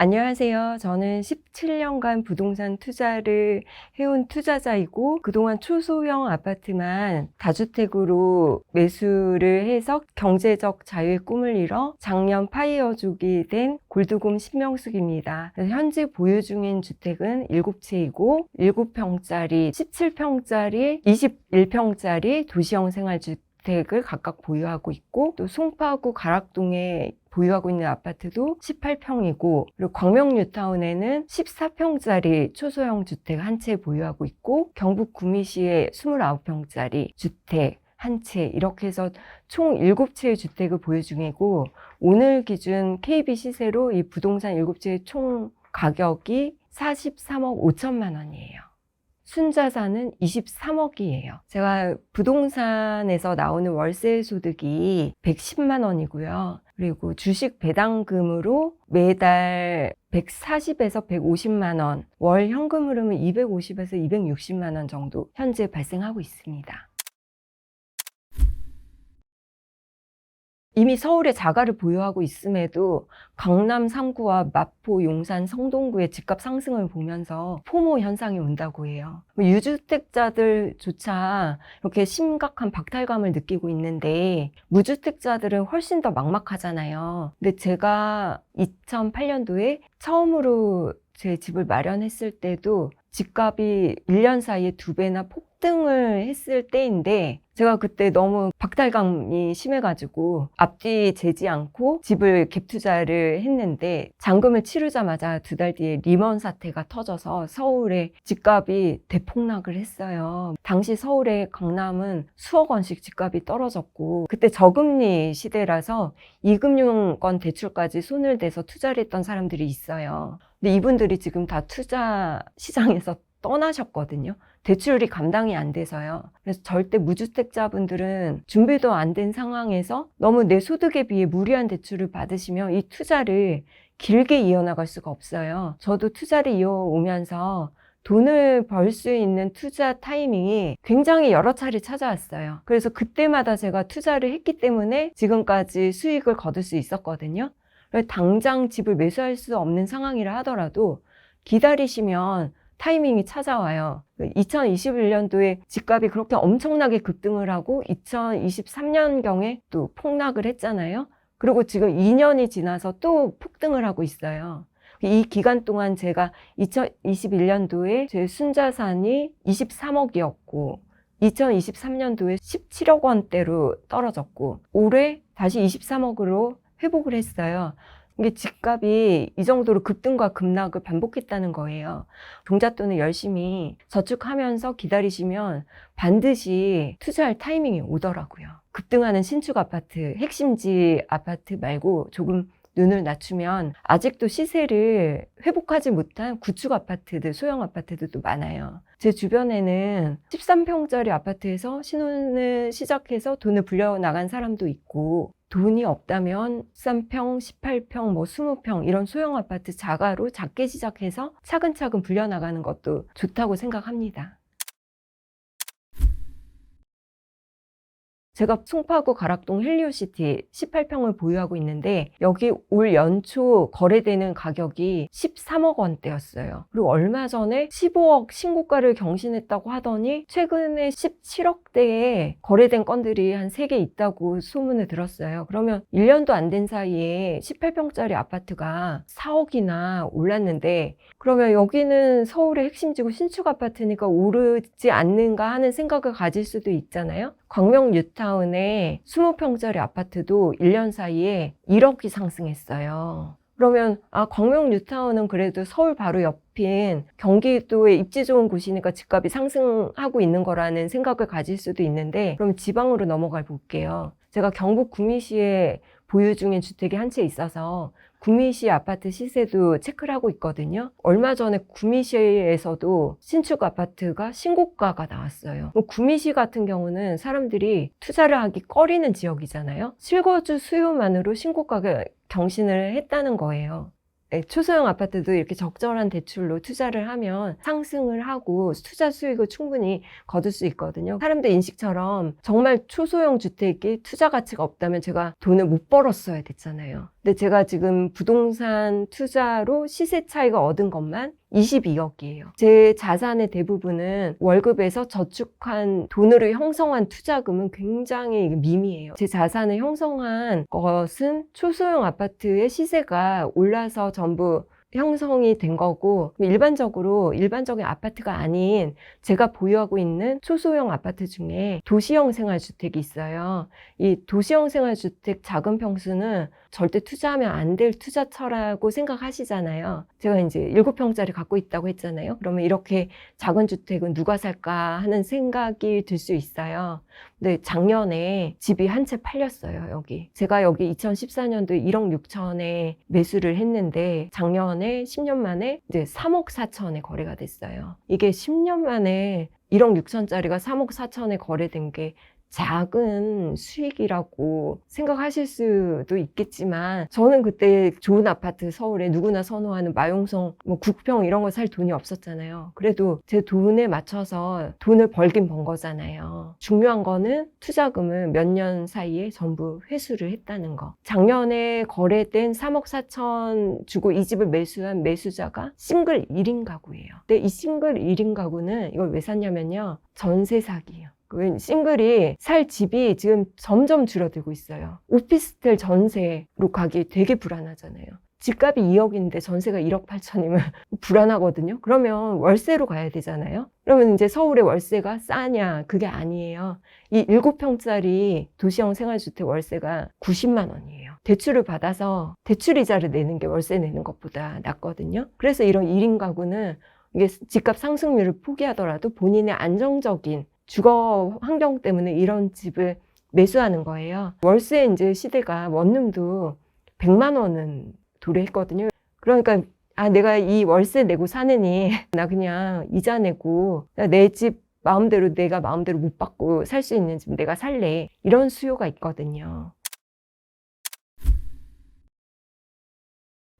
안녕하세요. 저는 17년간 부동산 투자를 해온 투자자이고 그동안 초소형 아파트만 다주택으로 매수를 해서 경제적 자유의 꿈을 이뤄 작년 파이어족이 된 골드곰 신명숙입니다. 현재 보유 중인 주택은 7채이고 7평짜리, 17평짜리, 21평짜리 도시형 생활주택을 각각 보유하고 있고, 또 송파구 가락동에 보유하고 있는 아파트도 18평이고, 그리고 광명 뉴타운에는 14평짜리 초소형 주택 한 채 보유하고 있고, 경북 구미시에 29평짜리 주택 한 채, 이렇게 해서 총 7채의 주택을 보유 중이고, 오늘 기준 KB 시세로 이 부동산 7채의 총 가격이 43억 5천만 원이에요. 순자산은 23억이에요. 제가 부동산에서 나오는 월세 소득이 110만 원이고요. 그리고 주식 배당금으로 매달 140에서 150만 원, 월 현금 흐름은 250에서 260만 원 정도 현재 발생하고 있습니다. 이미 서울에 자가를 보유하고 있음에도 강남 3구와 마포, 용산, 성동구의 집값 상승을 보면서 포모 현상이 온다고 해요. 유주택자들조차 이렇게 심각한 박탈감을 느끼고 있는데, 무주택자들은 훨씬 더 막막하잖아요. 근데 제가 2008년도에 처음으로 제 집을 마련했을 때도 집값이 1년 사이에 2배나 폭등을 했을 때인데, 제가 그때 너무 박탈감이 심해가지고 앞뒤 재지 않고 집을 갭 투자를 했는데, 잔금을 치르자마자 2달 뒤에 리먼 사태가 터져서 서울의 집값이 대폭락을 했어요. 당시 서울의 강남은 수억 원씩 집값이 떨어졌고, 그때 저금리 시대라서 이금융권 대출까지 손을 대서 투자를 했던 사람들이 있어요. 근데 이분들이 지금 다 투자 시장에서 떠나셨거든요. 대출이 감당이 안 돼서요. 그래서 절대 무주택자분들은 준비도 안 된 상황에서 너무 내 소득에 비해 무리한 대출을 받으시면 이 투자를 길게 이어나갈 수가 없어요. 저도 투자를 이어오면서 돈을 벌 수 있는 투자 타이밍이 굉장히 여러 차례 찾아왔어요. 그래서 그때마다 제가 투자를 했기 때문에 지금까지 수익을 거둘 수 있었거든요. 당장 집을 매수할 수 없는 상황이라 하더라도 기다리시면 타이밍이 찾아와요. 2021년도에 집값이 그렇게 엄청나게 급등을 하고 2023년경에 또 폭락을 했잖아요. 그리고 지금 2년이 지나서 또 폭등을 하고 있어요. 이 기간 동안 제가 2021년도에 제 순자산이 23억이었고 2023년도에 17억 원대로 떨어졌고, 올해 다시 23억으로 회복을 했어요. 이게 집값이 이 정도로 급등과 급락을 반복했다는 거예요. 종잣돈을 열심히 저축하면서 기다리시면 반드시 투자할 타이밍이 오더라고요. 급등하는 신축 아파트, 핵심지 아파트 말고 조금 눈을 낮추면 아직도 시세를 회복하지 못한 구축 아파트들, 소형 아파트들도 많아요. 제 주변에는 13평짜리 아파트에서 신혼을 시작해서 돈을 불려나간 사람도 있고, 돈이 없다면 13평, 18평, 20평 이런 소형 아파트 자가로 작게 시작해서 차근차근 불려나가는 것도 좋다고 생각합니다. 제가 송파구 가락동 헬리오시티 18평을 보유하고 있는데, 여기 올 연초 거래되는 가격이 13억 원대였어요. 그리고 얼마 전에 15억 신고가를 경신했다고 하더니 최근에 17억대에 거래된 건들이 한 3개 있다고 소문을 들었어요. 그러면 1년도 안 된 사이에 18평짜리 아파트가 4억이나 올랐는데, 그러면 여기는 서울의 핵심지구 신축 아파트니까 오르지 않는가 하는 생각을 가질 수도 있잖아요. 광명 뉴타운의 20평짜리 아파트도 1년 사이에 1억이 상승했어요. 그러면 광명 뉴타운은 그래도 서울 바로 옆인 경기도에 입지 좋은 곳이니까 집값이 상승하고 있는 거라는 생각을 가질 수도 있는데, 그럼 지방으로 넘어가 볼게요. 제가 경북 구미시에 보유 중인 주택이 한 채 있어서 구미시 아파트 시세도 체크를 하고 있거든요. 얼마 전에 구미시에서도 신축 아파트가 신고가가 나왔어요. 구미시 같은 경우는 사람들이 투자를 하기 꺼리는 지역이잖아요. 실거주 수요만으로 신고가가 경신을 했다는 거예요. 초소형 아파트도 이렇게 적절한 대출로 투자를 하면 상승을 하고 투자 수익을 충분히 거둘 수 있거든요. 사람들 인식처럼 정말 초소형 주택이 투자 가치가 없다면 제가 돈을 못 벌었어야 됐잖아요. 근데 제가 지금 부동산 투자로 시세 차익을 얻은 것만 22억이에요. 제 자산의 대부분은 월급에서 저축한 돈으로 형성한 투자금은 굉장히 미미해요. 제 자산을 형성한 것은 초소형 아파트의 시세가 올라서 전부 형성이 된 거고, 일반적인 아파트가 아닌 제가 보유하고 있는 초소형 아파트 중에 도시형 생활주택이 있어요. 이 도시형 생활주택 작은 평수는 절대 투자하면 안 될 투자처라고 생각하시잖아요. 제가 이제 7평짜리 갖고 있다고 했잖아요. 그러면 이렇게 작은 주택은 누가 살까 하는 생각이 들 수 있어요. 근데 작년에 집이 한 채 팔렸어요, 여기. 제가 여기 2014년도에 1억 6천에 매수를 했는데 작년에 10년 만에 이제 3억 4천에 거래가 됐어요. 이게 10년 만에 1억 6천짜리가 3억 4천에 거래된 게 작은 수익이라고 생각하실 수도 있겠지만, 저는 그때 좋은 아파트 서울에 누구나 선호하는 마용성, 국평 이런 거 살 돈이 없었잖아요. 그래도 제 돈에 맞춰서 돈을 벌긴 번 거잖아요. 중요한 거는 투자금을 몇 년 사이에 전부 회수를 했다는 거. 작년에 거래된 3억 4천 주고 이 집을 매수한 매수자가 싱글 1인 가구예요. 근데 이 싱글 1인 가구는 이걸 왜 샀냐면요, 전세 사기예요. 싱글이 살 집이 지금 점점 줄어들고 있어요. 오피스텔 전세로 가기 되게 불안하잖아요. 집값이 2억인데 전세가 1억 8천이면 불안하거든요. 그러면 월세로 가야 되잖아요. 그러면 이제 서울의 월세가 싸냐? 그게 아니에요. 이 7평짜리 도시형 생활주택 월세가 90만 원이에요. 대출을 받아서 대출이자를 내는 게 월세 내는 것보다 낫거든요. 그래서 이런 1인 가구는 이게 집값 상승률을 포기하더라도 본인의 안정적인 주거 환경 때문에 이런 집을 매수하는 거예요. 월세 이제 시대가 원룸도 100만 원은 도래했거든요. 그러니까 내가 이 월세 내고 사느니 나 그냥 이자 내고 내 집 마음대로 내가 마음대로 못 받고 살 수 있는 집 내가 살래. 이런 수요가 있거든요.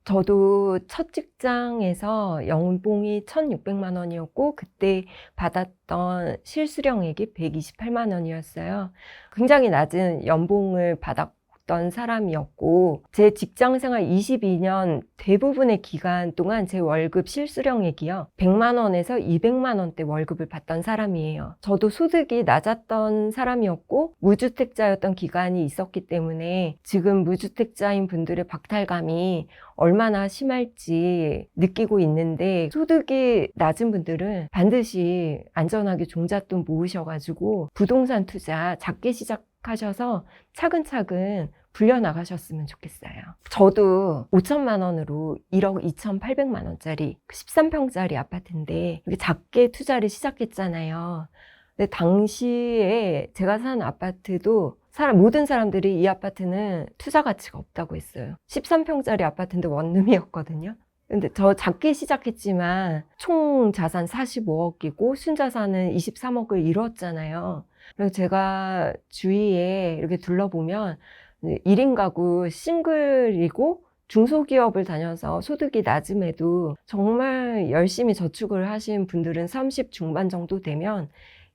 저도 첫 직장에서 연봉이 1,600만 원이었고 그때 받았던 실수령액이 128만 원이었어요. 굉장히 낮은 연봉을 받았던 사람이었고, 제 직장 생활 22년 대부분의 기간 동안 제 월급 실수령액이요 100만 원에서 200만 원대 월급을 받던 사람이에요. 저도 소득이 낮았던 사람이었고 무주택자였던 기간이 있었기 때문에 지금 무주택자인 분들의 박탈감이 얼마나 심할지 느끼고 있는데, 소득이 낮은 분들은 반드시 안전하게 종잣돈 모으셔가지고 부동산 투자 작게 시작하셔서 차근차근 불려나가셨으면 좋겠어요. 저도 5천만 원으로 1억 2,800만 원짜리 13평짜리 아파트인데 이렇게 작게 투자를 시작했잖아요. 근데 당시에 제가 사는 아파트도 모든 사람들이 이 아파트는 투자 가치가 없다고 했어요. 13평짜리 아파트인데 원룸이었거든요. 근데 저 작게 시작했지만 총 자산 45억이고 순자산은 23억을 이뤘잖아요. 그래서 제가 주위에 이렇게 둘러보면 1인 가구 싱글이고 중소기업을 다녀서 소득이 낮음에도 정말 열심히 저축을 하신 분들은 30 중반 정도 되면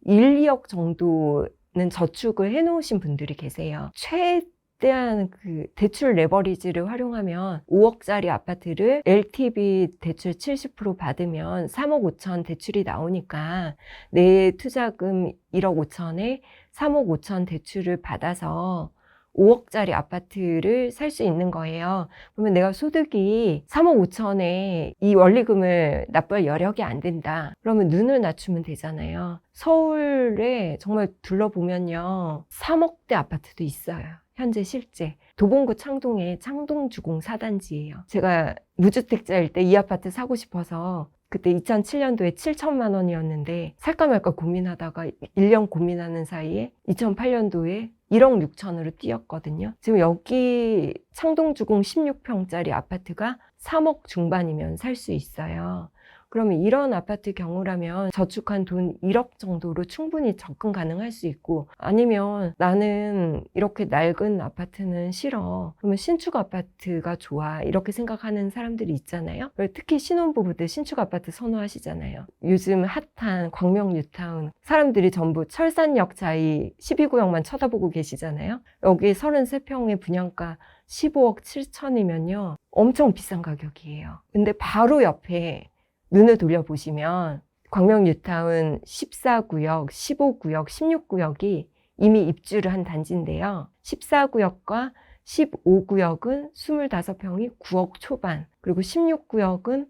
1, 2억 정도는 저축을 해놓으신 분들이 계세요. 최대한 그 대출 레버리지를 활용하면 5억짜리 아파트를 LTV 대출 70% 받으면 3억 5천 대출이 나오니까 내 투자금 1억 5천에 3억 5천 대출을 받아서 5억짜리 아파트를 살 수 있는 거예요. 그러면 내가 소득이 3억 5천에 이 원리금을 납부할 여력이 안 된다. 그러면 눈을 낮추면 되잖아요. 서울에 정말 둘러보면요 3억대 아파트도 있어요. 현재 실제 도봉구 창동에 창동주공 4단지예요. 제가 무주택자일 때 이 아파트 사고 싶어서 그때 2007년도에 7천만 원이었는데 살까 말까 고민하다가 1년 고민하는 사이에 2008년도에 1억 6천으로 뛰었거든요. 지금 여기 창동주공 16평짜리 아파트가 3억 중반이면 살 수 있어요. 그러면 이런 아파트 경우라면 저축한 돈 1억 정도로 충분히 접근 가능할 수 있고, 아니면 나는 이렇게 낡은 아파트는 싫어, 그러면 신축 아파트가 좋아, 이렇게 생각하는 사람들이 있잖아요. 특히 신혼부부들 신축 아파트 선호하시잖아요. 요즘 핫한 광명 뉴타운, 사람들이 전부 철산역 자이 12구역만 쳐다보고 계시잖아요. 여기 33평의 분양가 15억 7천이면요 엄청 비싼 가격이에요. 근데 바로 옆에 눈을 돌려보시면 광명 뉴타운 14구역, 15구역, 16구역이 이미 입주를 한 단지인데요. 14구역과 15구역은 25평이 9억 초반, 그리고 16구역은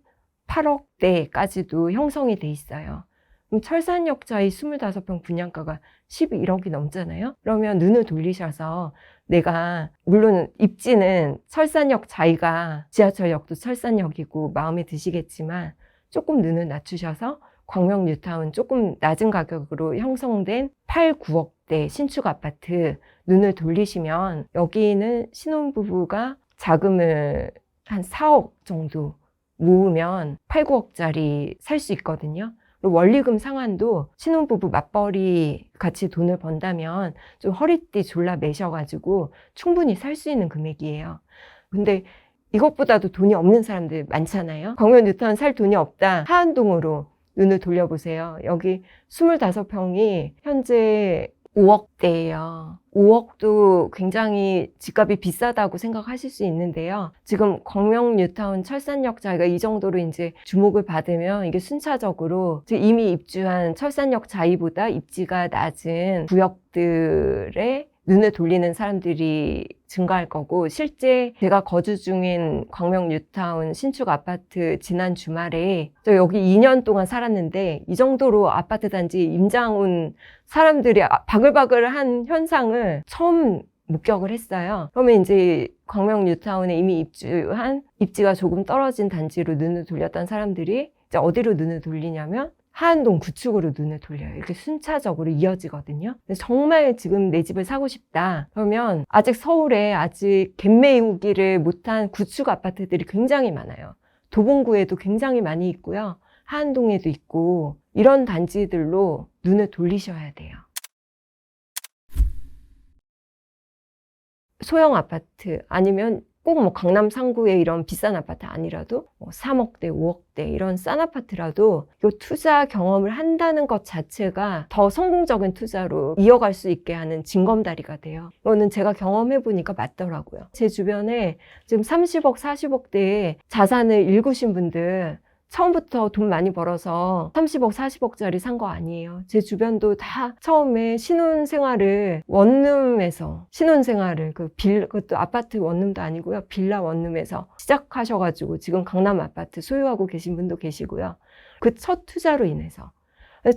8억대까지도 형성이 돼 있어요. 그럼 철산역자의 25평 분양가가 11억이 넘잖아요. 그러면 눈을 돌리셔서, 내가 물론 입지는 철산역 자이가 지하철역도 철산역이고 마음에 드시겠지만 조금 눈을 낮추셔서 광명 뉴타운 조금 낮은 가격으로 형성된 8, 9억대 신축 아파트 눈을 돌리시면, 여기는 신혼부부가 자금을 한 4억 정도 모으면 8, 9억짜리 살 수 있거든요. 원리금 상환도 신혼부부 맞벌이 같이 돈을 번다면 좀 허리띠 졸라 매셔가지고 충분히 살 수 있는 금액이에요. 근데 이것보다도 돈이 없는 사람들 많잖아요. 광명 뉴타운 살 돈이 없다, 하안동으로 눈을 돌려보세요. 여기 25평이 현재 5억대예요. 5억도 굉장히 집값이 비싸다고 생각하실 수 있는데요. 지금 광명 뉴타운 철산역 자이가 이 정도로 이제 주목을 받으면, 이게 순차적으로 이미 입주한 철산역 자이보다 입지가 낮은 구역들에 눈을 돌리는 사람들이 증가할 거고, 실제 제가 거주 중인 광명 뉴타운 신축 아파트 지난 주말에 저 여기 2년 동안 살았는데 이 정도로 아파트 단지 임장 온 사람들이 바글바글한 현상을 처음 목격을 했어요. 그러면 이제 광명 뉴타운에 이미 입주한 입지가 조금 떨어진 단지로 눈을 돌렸던 사람들이 이제 어디로 눈을 돌리냐면 하안동 구축으로 눈을 돌려요. 이렇게 순차적으로 이어지거든요. 정말 지금 내 집을 사고 싶다 그러면 아직 서울에 아직 갭매 후기를 못한 구축 아파트들이 굉장히 많아요. 도봉구에도 굉장히 많이 있고요. 하안동에도 있고, 이런 단지들로 눈을 돌리셔야 돼요. 소형 아파트 아니면 꼭 뭐 강남 상구에 이런 비싼 아파트 아니라도 3억대, 5억대 이런 싼 아파트라도 이 투자 경험을 한다는 것 자체가 더 성공적인 투자로 이어갈 수 있게 하는 징검다리가 돼요. 이거는 제가 경험해 보니까 맞더라고요. 제 주변에 지금 30억, 40억대의 자산을 일구신 분들, 처음부터 돈 많이 벌어서 30억, 40억짜리 산 거 아니에요. 제 주변도 다 처음에 신혼생활을 원룸에서, 신혼생활을 그것도 아파트 원룸도 아니고요. 빌라 원룸에서 시작하셔가지고 지금 강남 아파트 소유하고 계신 분도 계시고요. 그 첫 투자로 인해서.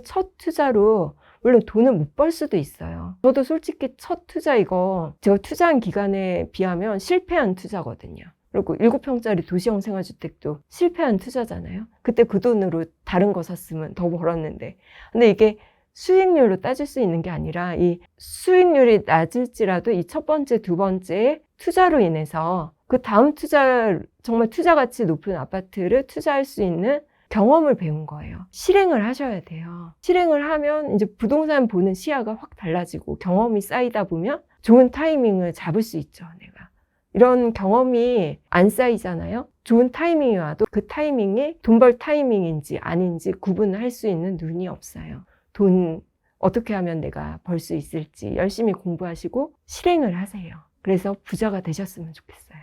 첫 투자로 물론 돈을 못 벌 수도 있어요. 저도 솔직히 첫 투자 이거 제가 투자한 기간에 비하면 실패한 투자거든요. 그리고 7평짜리 도시형 생활주택도 실패한 투자잖아요. 그때 그 돈으로 다른 거 샀으면 더 벌었는데. 근데 이게 수익률로 따질 수 있는 게 아니라, 이 수익률이 낮을지라도 이 첫 번째, 두 번째 투자로 인해서 그 다음 투자, 정말 투자 가치 높은 아파트를 투자할 수 있는 경험을 배운 거예요. 실행을 하셔야 돼요. 실행을 하면 이제 부동산 보는 시야가 확 달라지고 경험이 쌓이다 보면 좋은 타이밍을 잡을 수 있죠, 내가. 이런 경험이 안 쌓이잖아요. 좋은 타이밍이 와도 그 타이밍이 돈 벌 타이밍인지 아닌지 구분할 수 있는 눈이 없어요. 돈 어떻게 하면 내가 벌 수 있을지 열심히 공부하시고 실행을 하세요. 그래서 부자가 되셨으면 좋겠어요.